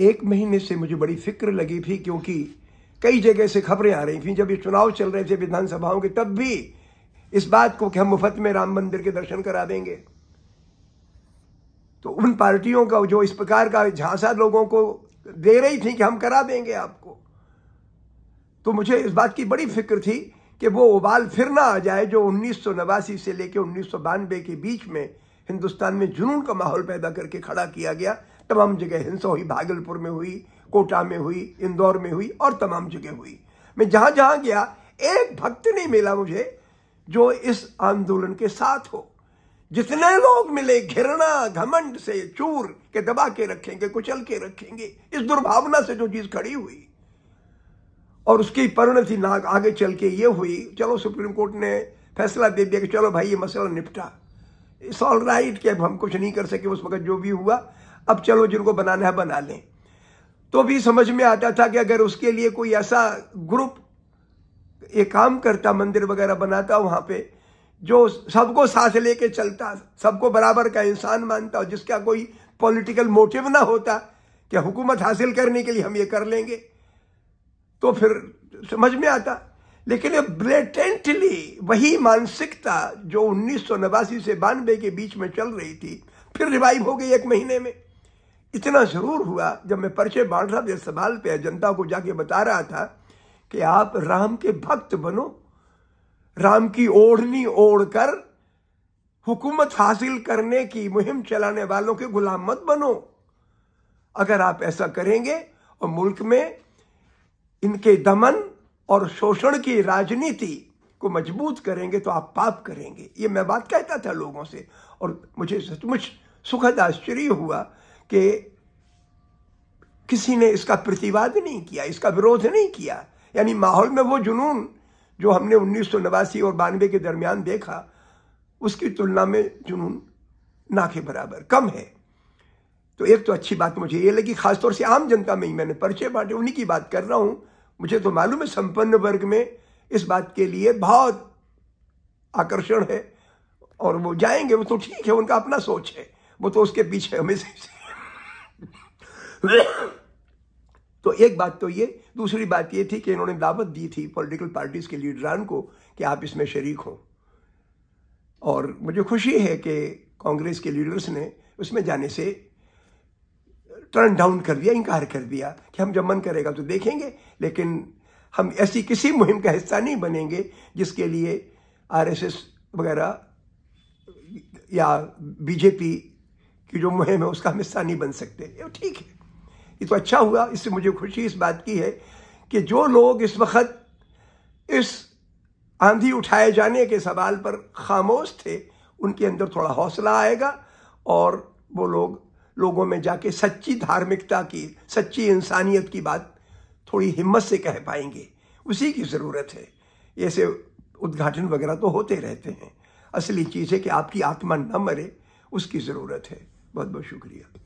एक महीने से मुझे बड़ी फिक्र लगी थी, क्योंकि कई जगह से खबरें आ रही थी जब ये चुनाव चल रहे थे विधानसभाओं के, तब भी इस बात को कि हम मुफ्त में राम मंदिर के दर्शन करा देंगे। तो उन पार्टियों का जो इस प्रकार का झांसा लोगों को दे रही थी कि हम करा देंगे आपको, तो मुझे इस बात की बड़ी फिक्र थी कि वो उबाल फिर ना आ जाए जो 1989 से लेकर 1992 के बीच में हिंदुस्तान में जुनून का माहौल पैदा करके खड़ा किया गया। तमाम जगह हिंसा हुई, भागलपुर में हुई, कोटा में हुई, इंदौर में हुई और तमाम जगह हुई। मैं जहां जहां गया एक भक्त नहीं मिला मुझे जो इस आंदोलन के साथ हो। जितने लोग मिले घृणा घमंड से चूर के दबा के रखेंगे, कुचल के रखेंगे, इस दुर्भावना से जो चीज खड़ी हुई और उसकी परिणति ना आगे चल के ये हुई। चलो सुप्रीम कोर्ट ने फैसला दे दिया कि चलो भाई ये मसला निपटा, इट्स ऑल राइट, कि अब हम कुछ नहीं कर सके उस वक्त जो भी हुआ, अब चलो जिनको बनाना है बना लें। तो भी समझ में आता था कि अगर उसके लिए कोई ऐसा ग्रुप ये काम करता, मंदिर वगैरह बनाता वहां पे, जो सबको साथ लेके चलता, सबको बराबर का इंसान मानता और जिसका कोई पॉलिटिकल मोटिव ना होता कि हुकूमत हासिल करने के लिए हम ये कर लेंगे, तो फिर समझ में आता। लेकिन ये ब्लेटेंटली वही मानसिकता जो 1989 से 92 के बीच में चल रही थी फिर रिवाइव हो गई एक महीने में। इतना जरूर हुआ जब मैं पर्चे बांट रहा था इस सवाल पे, जनता को जाके बता रहा था कि आप राम के भक्त बनो, राम की ओढ़नी ओढ़कर हुकूमत हासिल करने की मुहिम चलाने वालों के गुलाम मत बनो। अगर आप ऐसा करेंगे और मुल्क में इनके दमन और शोषण की राजनीति को मजबूत करेंगे तो आप पाप करेंगे। ये मैं बात कहता था लोगों से, और मुझे सचमुच सुखद आश्चर्य हुआ कि किसी ने इसका प्रतिवाद नहीं किया, इसका विरोध नहीं किया। यानी माहौल में वो जुनून जो हमने 1989 और 92 के दरमियान देखा, उसकी तुलना में जुनून ना के बराबर कम है। तो एक तो अच्छी बात मुझे ये लगी, खासतौर से आम जनता में ही मैंने पर्चे बांटे, उन्हीं की बात कर रहा हूं। मुझे तो मालूम है संपन्न वर्ग में इस बात के लिए बहुत आकर्षण है और वो जाएंगे, वो तो ठीक है, उनका अपना सोच है, वो तो उसके पीछे हमेशा तो एक बात तो ये, दूसरी बात ये थी कि इन्होंने दावत दी थी पॉलिटिकल पार्टीज के लीडरान को कि आप इसमें शरीक हो, और मुझे खुशी है कि कांग्रेस के लीडर्स ने उसमें जाने से टर्न डाउन कर दिया, इनकार कर दिया कि हम जब मन करेगा तो देखेंगे, लेकिन हम ऐसी किसी मुहिम का हिस्सा नहीं बनेंगे जिसके लिए आरएसएस वगैरह या बीजेपी की जो मुहिम है उसका हम हिस्सा नहीं बन सकते। ये ठीक है, ये तो अच्छा हुआ। इससे मुझे खुशी इस बात की है कि जो लोग इस वक्त इस आंधी उठाए जाने के सवाल पर खामोश थे, उनके अंदर थोड़ा हौसला आएगा और वो लोगों में जाके सच्ची धार्मिकता की, सच्ची इंसानियत की बात थोड़ी हिम्मत से कह पाएंगे। उसी की ज़रूरत है। ऐसे उद्घाटन वगैरह तो होते रहते हैं, असली चीज़ है कि आपकी आत्मा न मरे, उसकी ज़रूरत है। बहुत बहुत शुक्रिया।